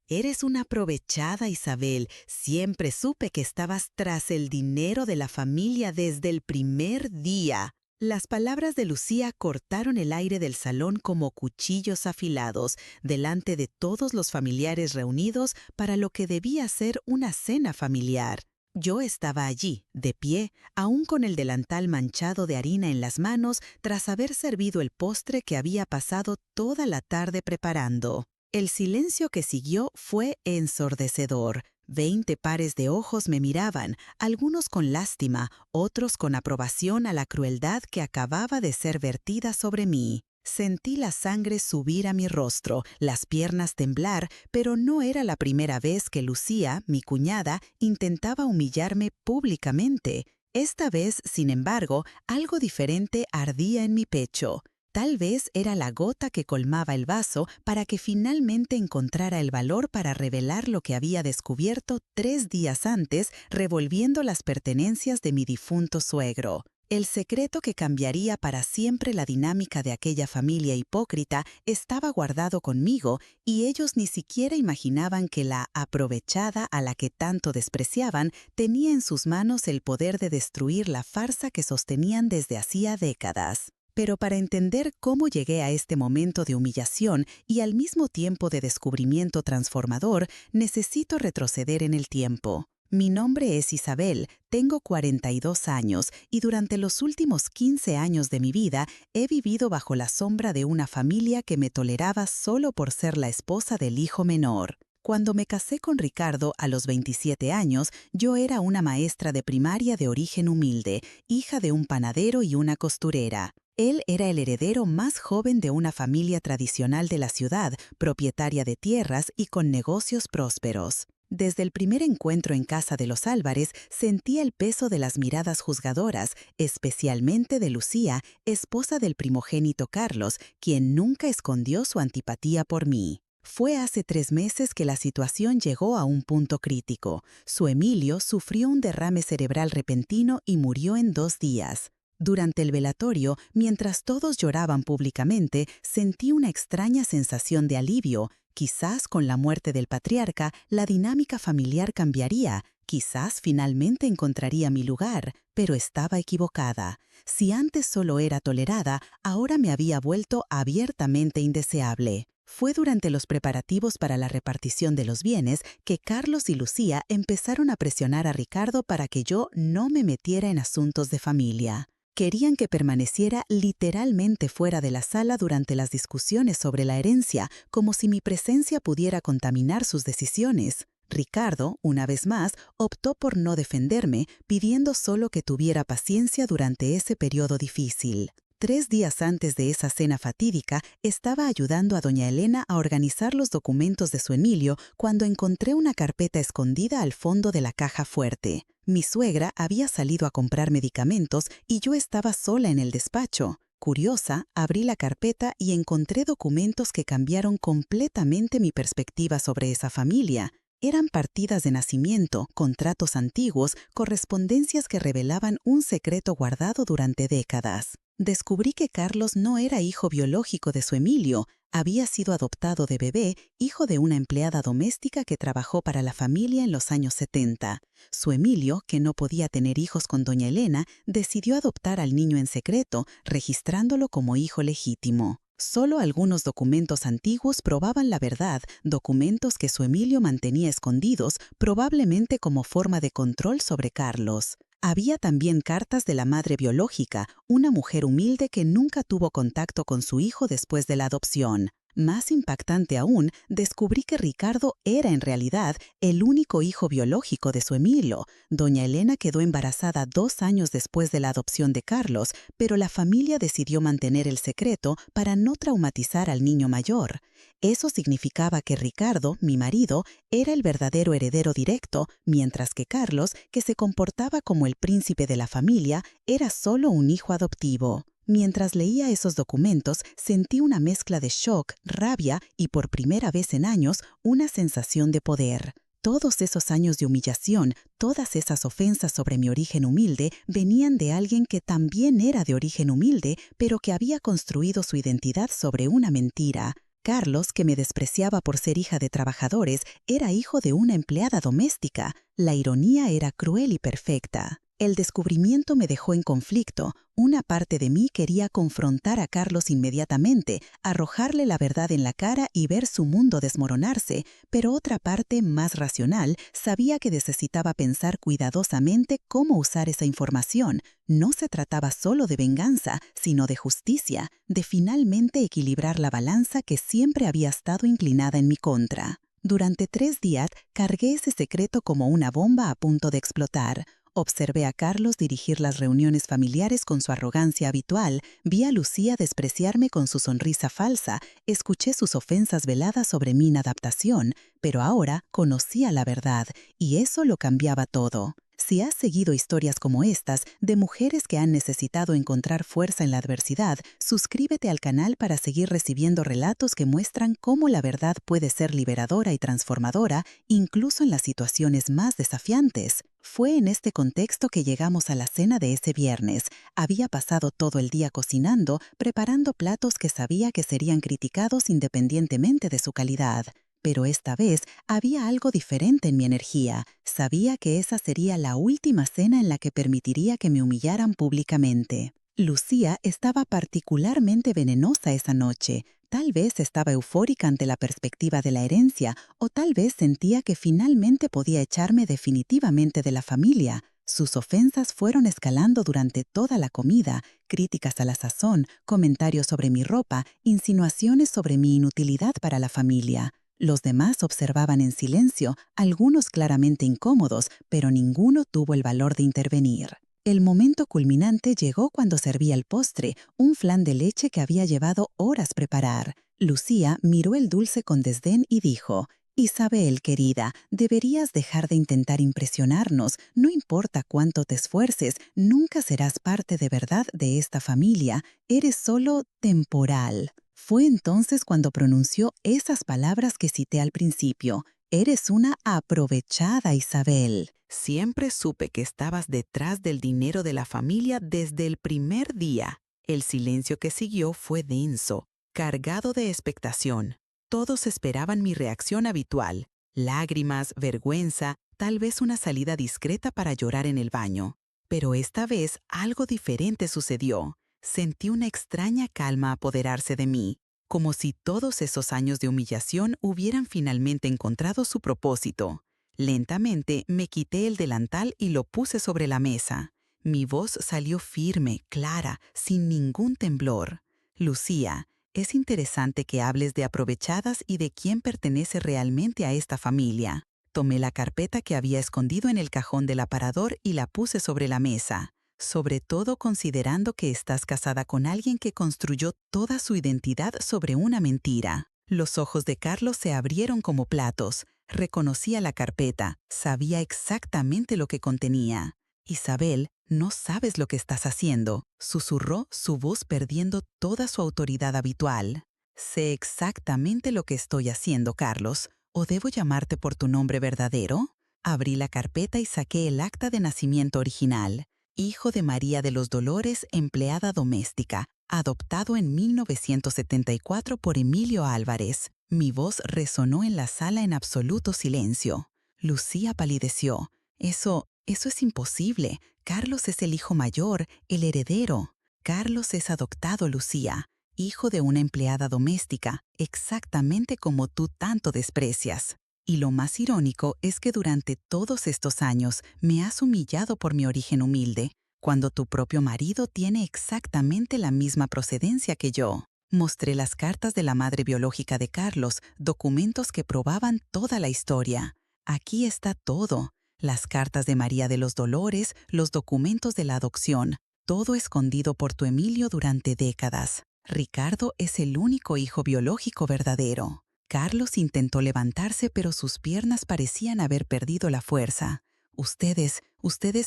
Eres una aprovechada, Isabel. Siempre supe que estabas tras el dinero de la familia desde el primer día. Las palabras de Lucía cortaron el aire del salón como cuchillos afilados, delante de todos los familiares reunidos para lo que debía ser una cena familiar. Yo estaba allí, de pie, aún con el delantal manchado de harina en las manos, tras haber servido el postre que había pasado toda la tarde preparando. El silencio que siguió fue ensordecedor. 20 pares de ojos me miraban, algunos con lástima, otros con aprobación a la crueldad que acababa de ser vertida sobre mí. Sentí la sangre subir a mi rostro, las piernas temblar, pero no era la primera vez que Lucía, mi cuñada, intentaba humillarme públicamente. Esta vez, sin embargo, algo diferente ardía en mi pecho. Tal vez era la gota que colmaba el vaso para que finalmente encontrara el valor para revelar lo que había descubierto 3 días antes, revolviendo las pertenencias de mi difunto suegro. El secreto que cambiaría para siempre la dinámica de aquella familia hipócrita estaba guardado conmigo y ellos ni siquiera imaginaban que la aprovechada a la que tanto despreciaban tenía en sus manos el poder de destruir la farsa que sostenían desde hacía décadas. Pero para entender cómo llegué a este momento de humillación y al mismo tiempo de descubrimiento transformador, necesito retroceder en el tiempo. Mi nombre es Isabel, tengo 42 años y durante los últimos 15 años de mi vida he vivido bajo la sombra de una familia que me toleraba solo por ser la esposa del hijo menor. Cuando me casé con Ricardo a los 27 años, yo era una maestra de primaria de origen humilde, hija de un panadero y una costurera. Él era el heredero más joven de una familia tradicional de la ciudad, propietaria de tierras y con negocios prósperos. Desde el primer encuentro en casa de los Álvarez, sentía el peso de las miradas juzgadoras, especialmente de Lucía, esposa del primogénito Carlos, quien nunca escondió su antipatía por mí. Fue hace 3 meses que la situación llegó a un punto crítico. Su Emilio sufrió un derrame cerebral repentino y murió en 2 días. Durante el velatorio, mientras todos lloraban públicamente, sentí una extraña sensación de alivio. Quizás con la muerte del patriarca, la dinámica familiar cambiaría. Quizás finalmente encontraría mi lugar, pero estaba equivocada. Si antes solo era tolerada, ahora me había vuelto abiertamente indeseable. Fue durante los preparativos para la repartición de los bienes que Carlos y Lucía empezaron a presionar a Ricardo para que yo no me metiera en asuntos de familia. Querían que permaneciera literalmente fuera de la sala durante las discusiones sobre la herencia, como si mi presencia pudiera contaminar sus decisiones. Ricardo, una vez más, optó por no defenderme, pidiendo solo que tuviera paciencia durante ese periodo difícil. 3 días antes de esa cena fatídica, estaba ayudando a doña Elena a organizar los documentos de su Emilio cuando encontré una carpeta escondida al fondo de la caja fuerte. Mi suegra había salido a comprar medicamentos y yo estaba sola en el despacho. Curiosa, abrí la carpeta y encontré documentos que cambiaron completamente mi perspectiva sobre esa familia. Eran partidas de nacimiento, contratos antiguos, correspondencias que revelaban un secreto guardado durante décadas. Descubrí que Carlos no era hijo biológico de su Emilio, había sido adoptado de bebé, hijo de una empleada doméstica que trabajó para la familia en los años 70. Su Emilio, que no podía tener hijos con doña Elena, decidió adoptar al niño en secreto, registrándolo como hijo legítimo. Solo algunos documentos antiguos probaban la verdad, documentos que su Emilio mantenía escondidos, probablemente como forma de control sobre Carlos. Había también cartas de la madre biológica, una mujer humilde que nunca tuvo contacto con su hijo después de la adopción. Más impactante aún, descubrí que Ricardo era en realidad el único hijo biológico de su Emilio. Doña Elena quedó embarazada 2 años después de la adopción de Carlos, pero la familia decidió mantener el secreto para no traumatizar al niño mayor. Eso significaba que Ricardo, mi marido, era el verdadero heredero directo, mientras que Carlos, que se comportaba como el príncipe de la familia, era solo un hijo adoptivo. Mientras leía esos documentos, sentí una mezcla de shock, rabia y, por primera vez en años, una sensación de poder. Todos esos años de humillación, todas esas ofensas sobre mi origen humilde, venían de alguien que también era de origen humilde, pero que había construido su identidad sobre una mentira. Carlos, que me despreciaba por ser hija de trabajadores, era hijo de una empleada doméstica. La ironía era cruel y perfecta. El descubrimiento me dejó en conflicto. Una parte de mí quería confrontar a Carlos inmediatamente, arrojarle la verdad en la cara y ver su mundo desmoronarse, pero otra parte, más racional, sabía que necesitaba pensar cuidadosamente cómo usar esa información. No se trataba solo de venganza, sino de justicia, de finalmente equilibrar la balanza que siempre había estado inclinada en mi contra. Durante 3 días, cargué ese secreto como una bomba a punto de explotar. Observé a Carlos dirigir las reuniones familiares con su arrogancia habitual, vi a Lucía despreciarme con su sonrisa falsa, escuché sus ofensas veladas sobre mi inadaptación, pero ahora conocía la verdad, y eso lo cambiaba todo. Si has seguido historias como estas, de mujeres que han necesitado encontrar fuerza en la adversidad, suscríbete al canal para seguir recibiendo relatos que muestran cómo la verdad puede ser liberadora y transformadora, incluso en las situaciones más desafiantes. Fue en este contexto que llegamos a la cena de ese viernes. Había pasado todo el día cocinando, preparando platos que sabía que serían criticados independientemente de su calidad. Pero esta vez había algo diferente en mi energía. Sabía que esa sería la última cena en la que permitiría que me humillaran públicamente. Lucía estaba particularmente venenosa esa noche. Tal vez estaba eufórica ante la perspectiva de la herencia, o tal vez sentía que finalmente podía echarme definitivamente de la familia. Sus ofensas fueron escalando durante toda la comida, críticas a la sazón, comentarios sobre mi ropa, insinuaciones sobre mi inutilidad para la familia. Los demás observaban en silencio, algunos claramente incómodos, pero ninguno tuvo el valor de intervenir. El momento culminante llegó cuando servía el postre, un flan de leche que había llevado horas preparar. Lucía miró el dulce con desdén y dijo: «Isabel, querida, deberías dejar de intentar impresionarnos. No importa cuánto te esfuerces, nunca serás parte de verdad de esta familia. Eres solo temporal». Fue entonces cuando pronunció esas palabras que cité al principio. «Eres una aprovechada, Isabel». Siempre supe que estabas detrás del dinero de la familia desde el primer día. El silencio que siguió fue denso, cargado de expectación. Todos esperaban mi reacción habitual: lágrimas, vergüenza, tal vez una salida discreta para llorar en el baño. Pero esta vez algo diferente sucedió. Sentí una extraña calma apoderarse de mí, como si todos esos años de humillación hubieran finalmente encontrado su propósito. Lentamente me quité el delantal y lo puse sobre la mesa. Mi voz salió firme, clara, sin ningún temblor. «Lucía, es interesante que hables de aprovechadas y de quién pertenece realmente a esta familia». Tomé la carpeta que había escondido en el cajón del aparador y la puse sobre la mesa. «Sobre todo considerando que estás casada con alguien que construyó toda su identidad sobre una mentira». Los ojos de Carlos se abrieron como platos. Reconocía la carpeta, sabía exactamente lo que contenía. «Isabel, no sabes lo que estás haciendo», susurró, su voz perdiendo toda su autoridad habitual. «Sé exactamente lo que estoy haciendo, Carlos. ¿O debo llamarte por tu nombre verdadero?» Abrí la carpeta y saqué el acta de nacimiento original. «Hijo de María de los Dolores, empleada doméstica, adoptado en 1974 por Emilio Álvarez». Mi voz resonó en la sala en absoluto silencio. Lucía palideció. Eso es imposible. Carlos es el hijo mayor, el heredero». «Carlos es adoptado, Lucía, hijo de una empleada doméstica, exactamente como tú tanto desprecias. Y lo más irónico es que durante todos estos años me has humillado por mi origen humilde, cuando tu propio marido tiene exactamente la misma procedencia que yo». Mostré las cartas de la madre biológica de Carlos, documentos que probaban toda la historia. «Aquí está todo: las cartas de María de los Dolores, los documentos de la adopción, todo escondido por tu Emilio durante décadas. Ricardo es el único hijo biológico verdadero». Carlos intentó levantarse, pero sus piernas parecían haber perdido la fuerza. Ustedes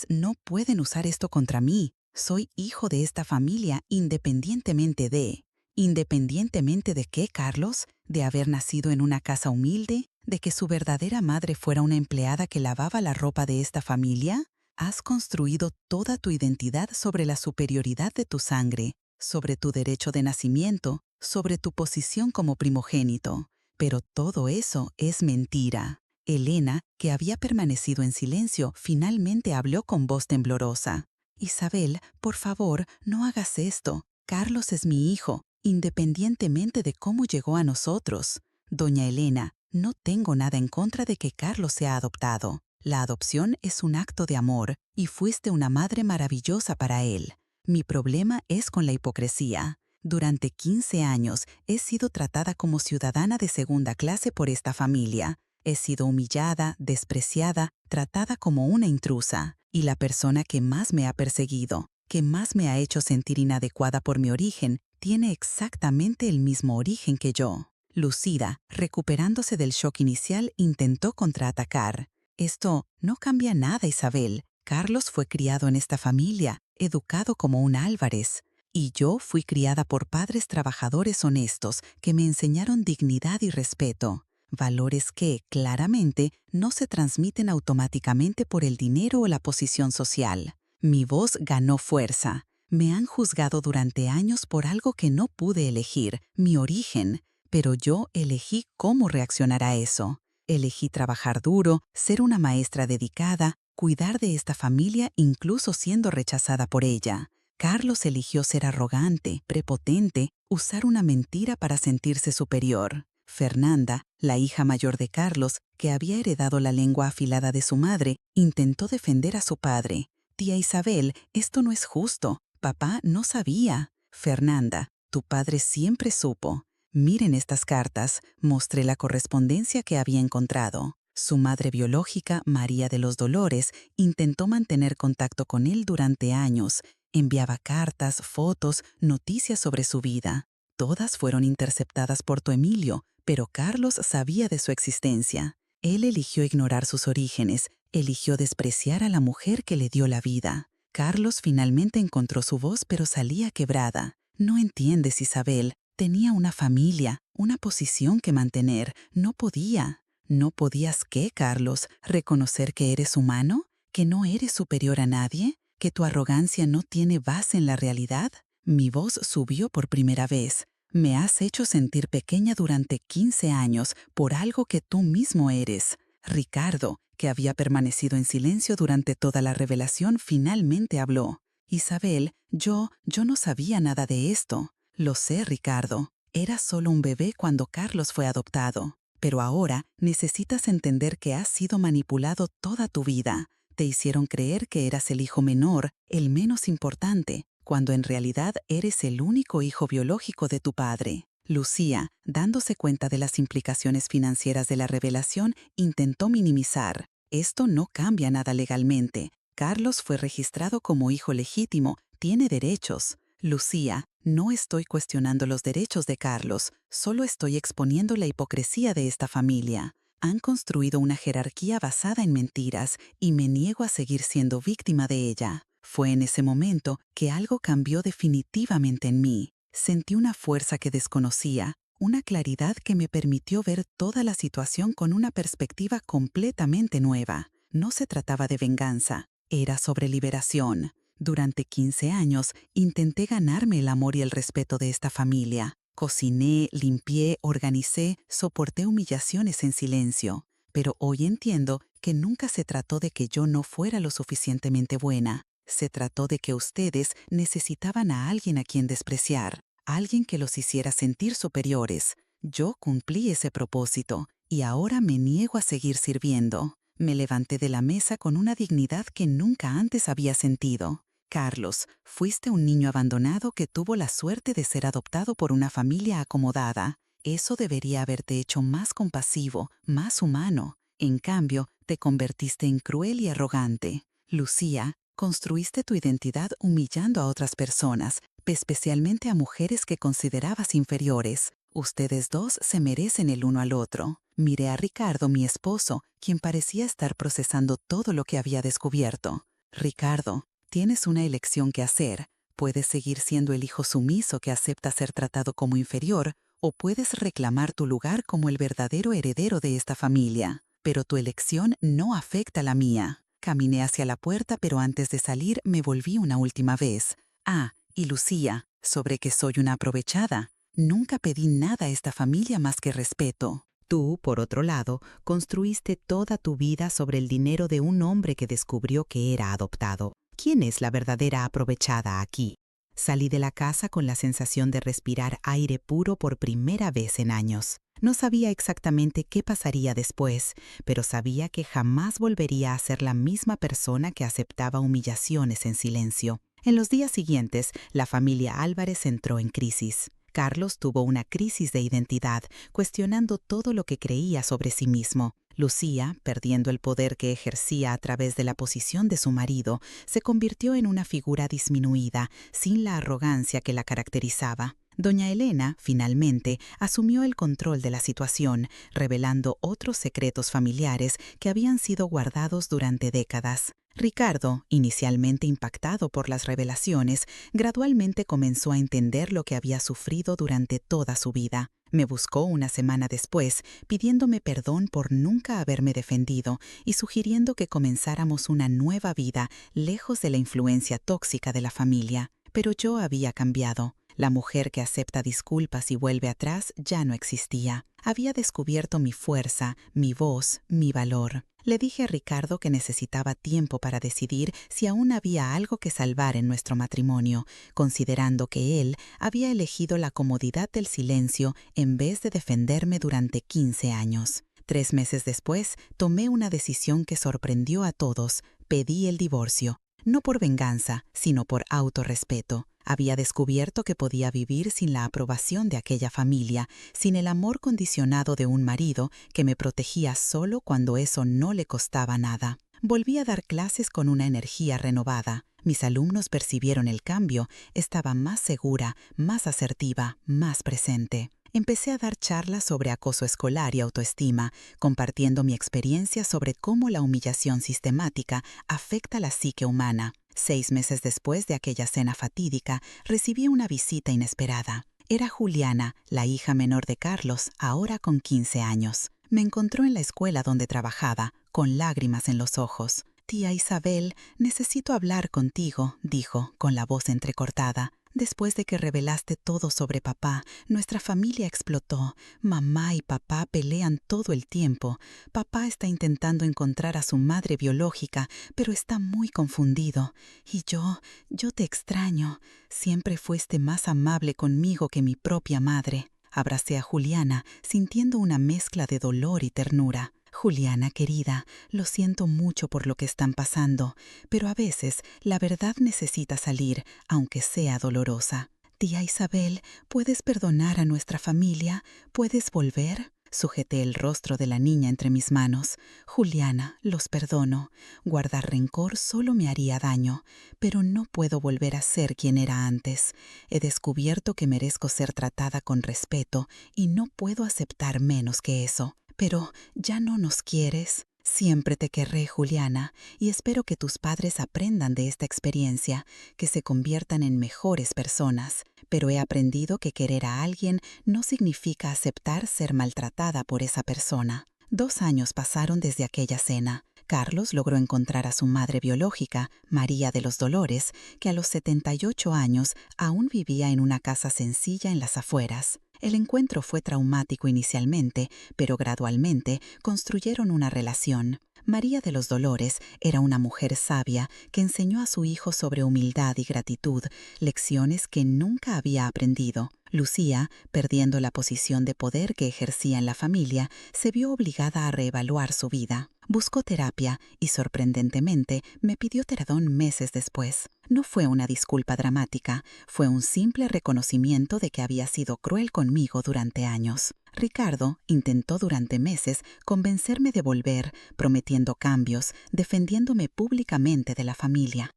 no pueden usar esto contra mí. Soy hijo de esta familia independientemente de... ¿Independientemente de qué, Carlos? ¿De haber nacido en una casa humilde? ¿De que su verdadera madre fuera una empleada que lavaba la ropa de esta familia? Has construido toda tu identidad sobre la superioridad de tu sangre, sobre tu derecho de nacimiento, sobre tu posición como primogénito. Pero todo eso es mentira. Elena, que había permanecido en silencio, finalmente habló con voz temblorosa. Isabel, por favor, no hagas esto. Carlos es mi hijo, independientemente de cómo llegó a nosotros. Doña Elena, no tengo nada en contra de que Carlos sea adoptado. La adopción es un acto de amor y fuiste una madre maravillosa para él. Mi problema es con la hipocresía. Durante 15 años he sido tratada como ciudadana de segunda clase por esta familia. He sido humillada, despreciada, tratada como una intrusa. Y la persona que más me ha perseguido, que más me ha hecho sentir inadecuada por mi origen, tiene exactamente el mismo origen que yo. Lucida, recuperándose del shock inicial, intentó contraatacar. Esto no cambia nada, Isabel. Carlos fue criado en esta familia, educado como un Álvarez. Y yo fui criada por padres trabajadores honestos que me enseñaron dignidad y respeto. Valores que, claramente, no se transmiten automáticamente por el dinero o la posición social. Mi voz ganó fuerza. Me han juzgado durante años por algo que no pude elegir, mi origen, pero yo elegí cómo reaccionar a eso. Elegí trabajar duro, ser una maestra dedicada, cuidar de esta familia incluso siendo rechazada por ella. Carlos eligió ser arrogante, prepotente, usar una mentira para sentirse superior. Fernanda, la hija mayor de Carlos, que había heredado la lengua afilada de su madre, intentó defender a su padre. Tía Isabel, esto no es justo. Papá no sabía. Fernanda, tu padre siempre supo. Miren estas cartas, mostré la correspondencia que había encontrado. Su madre biológica, María de los Dolores, intentó mantener contacto con él durante años. Enviaba cartas, fotos, noticias sobre su vida. Todas fueron interceptadas por tu Emilio, pero Carlos sabía de su existencia. Él eligió ignorar sus orígenes, eligió despreciar a la mujer que le dio la vida. Carlos finalmente encontró su voz, pero salía quebrada. No entiendes, Isabel. Tenía una familia, una posición que mantener. No podía. ¿No podías qué, Carlos? ¿Reconocer que eres humano? ¿Que no eres superior a nadie? ¿Que tu arrogancia no tiene base en la realidad? Mi voz subió por primera vez. Me has hecho sentir pequeña durante 15 años por algo que tú mismo eres. Ricardo, que había permanecido en silencio durante toda la revelación, finalmente habló. Isabel, yo no sabía nada de esto. Lo sé, Ricardo. Eras solo un bebé cuando Carlos fue adoptado. Pero ahora necesitas entender que has sido manipulado toda tu vida. Te hicieron creer que eras el hijo menor, el menos importante, cuando en realidad eres el único hijo biológico de tu padre. Lucía, dándose cuenta de las implicaciones financieras de la revelación, intentó minimizar. Esto no cambia nada legalmente. Carlos fue registrado como hijo legítimo, tiene derechos. Lucía, no estoy cuestionando los derechos de Carlos, solo estoy exponiendo la hipocresía de esta familia. Han construido una jerarquía basada en mentiras y me niego a seguir siendo víctima de ella. Fue en ese momento que algo cambió definitivamente en mí. Sentí una fuerza que desconocía, una claridad que me permitió ver toda la situación con una perspectiva completamente nueva. No se trataba de venganza, era sobre liberación. Durante 15 años intenté ganarme el amor y el respeto de esta familia. Cociné, limpié, organicé, soporté humillaciones en silencio. Pero hoy entiendo que nunca se trató de que yo no fuera lo suficientemente buena. Se trató de que ustedes necesitaban a alguien a quien despreciar, alguien que los hiciera sentir superiores. Yo cumplí ese propósito y ahora me niego a seguir sirviendo. Me levanté de la mesa con una dignidad que nunca antes había sentido. Carlos, fuiste un niño abandonado que tuvo la suerte de ser adoptado por una familia acomodada. Eso debería haberte hecho más compasivo, más humano. En cambio, te convertiste en cruel y arrogante. Lucía, construiste tu identidad humillando a otras personas, especialmente a mujeres que considerabas inferiores. Ustedes dos se merecen el uno al otro. Miré a Ricardo, mi esposo, quien parecía estar procesando todo lo que había descubierto. Ricardo, tienes una elección que hacer. Puedes seguir siendo el hijo sumiso que acepta ser tratado como inferior, o puedes reclamar tu lugar como el verdadero heredero de esta familia. Pero tu elección no afecta la mía. Caminé hacia la puerta, pero antes de salir me volví una última vez. Ah, y Lucía, sobre que soy una aprovechada. Nunca pedí nada a esta familia más que respeto. Tú, por otro lado, construiste toda tu vida sobre el dinero de un hombre que descubrió que era adoptado. ¿Quién es la verdadera aprovechada aquí? Salí de la casa con la sensación de respirar aire puro por primera vez en años. No sabía exactamente qué pasaría después, pero sabía que jamás volvería a ser la misma persona que aceptaba humillaciones en silencio. En los días siguientes, la familia Álvarez entró en crisis. Carlos tuvo una crisis de identidad, cuestionando todo lo que creía sobre sí mismo. Lucía, perdiendo el poder que ejercía a través de la posición de su marido, se convirtió en una figura disminuida, sin la arrogancia que la caracterizaba. Doña Elena, finalmente, asumió el control de la situación, revelando otros secretos familiares que habían sido guardados durante décadas. Ricardo, inicialmente impactado por las revelaciones, gradualmente comenzó a entender lo que había sufrido durante toda su vida. Me buscó una semana después, pidiéndome perdón por nunca haberme defendido y sugiriendo que comenzáramos una nueva vida lejos de la influencia tóxica de la familia. Pero yo había cambiado. La mujer que acepta disculpas y vuelve atrás ya no existía. Había descubierto mi fuerza, mi voz, mi valor. Le dije a Ricardo que necesitaba tiempo para decidir si aún había algo que salvar en nuestro matrimonio, considerando que él había elegido la comodidad del silencio en vez de defenderme durante 15 años. 3 meses después, tomé una decisión que sorprendió a todos. Pedí el divorcio. No por venganza, sino por autorrespeto. Había descubierto que podía vivir sin la aprobación de aquella familia, sin el amor condicionado de un marido que me protegía solo cuando eso no le costaba nada. Volví a dar clases con una energía renovada. Mis alumnos percibieron el cambio, estaba más segura, más asertiva, más presente. Empecé a dar charlas sobre acoso escolar y autoestima, compartiendo mi experiencia sobre cómo la humillación sistemática afecta la psique humana. 6 meses después de aquella cena fatídica, recibí una visita inesperada. Era Juliana, la hija menor de Carlos, ahora con 15 años. Me encontró en la escuela donde trabajaba, con lágrimas en los ojos. «Tía Isabel, necesito hablar contigo», dijo, con la voz entrecortada. «Después de que revelaste todo sobre papá, nuestra familia explotó. Mamá y papá pelean todo el tiempo. Papá está intentando encontrar a su madre biológica, pero está muy confundido. Y yo te extraño. Siempre fuiste más amable conmigo que mi propia madre». Abracé a Juliana, sintiendo una mezcla de dolor y ternura. «Juliana, querida, lo siento mucho por lo que están pasando, pero a veces la verdad necesita salir, aunque sea dolorosa. Tía Isabel, ¿puedes perdonar a nuestra familia? ¿Puedes volver?» Sujeté el rostro de la niña entre mis manos. «Juliana, los perdono. Guardar rencor solo me haría daño, pero no puedo volver a ser quien era antes. He descubierto que merezco ser tratada con respeto y no puedo aceptar menos que eso. Pero, ¿ya no nos quieres? Siempre te querré, Juliana, y espero que tus padres aprendan de esta experiencia, que se conviertan en mejores personas. Pero he aprendido que querer a alguien no significa aceptar ser maltratada por esa persona». 2 años pasaron desde aquella cena. Carlos logró encontrar a su madre biológica, María de los Dolores, que a los 78 años aún vivía en una casa sencilla en las afueras. El encuentro fue traumático inicialmente, pero gradualmente construyeron una relación. María de los Dolores era una mujer sabia que enseñó a su hijo sobre humildad y gratitud, lecciones que nunca había aprendido. Lucía, perdiendo la posición de poder que ejercía en la familia, se vio obligada a reevaluar su vida. Buscó terapia y, sorprendentemente, me pidió perdón meses después. No fue una disculpa dramática, fue un simple reconocimiento de que había sido cruel conmigo durante años. Ricardo intentó durante meses convencerme de volver, prometiendo cambios, defendiéndome públicamente de la familia.